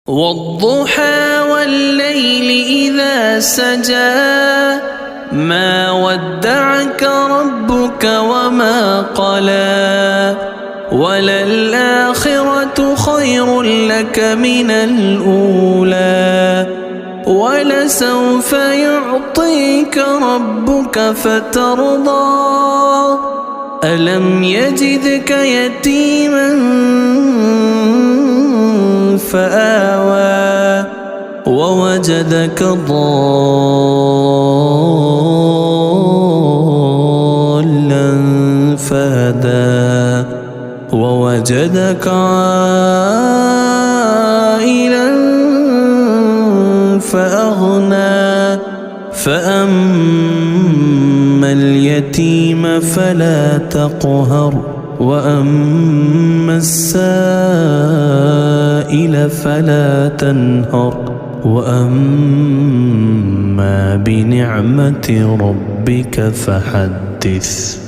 والضحى والليل إذا سجى ما ودعك ربك وما قلى وللآخرة خير لك من الأولى ولسوف يعطيك ربك فترضى ألم يجدك يتيما فآوى ووجدك ضالا فهدى ووجدك عائلا فأغنى فأما اليتيم فلا تقهر وأما السائل فلا تنهر وأما بنعمة ربك فحدث.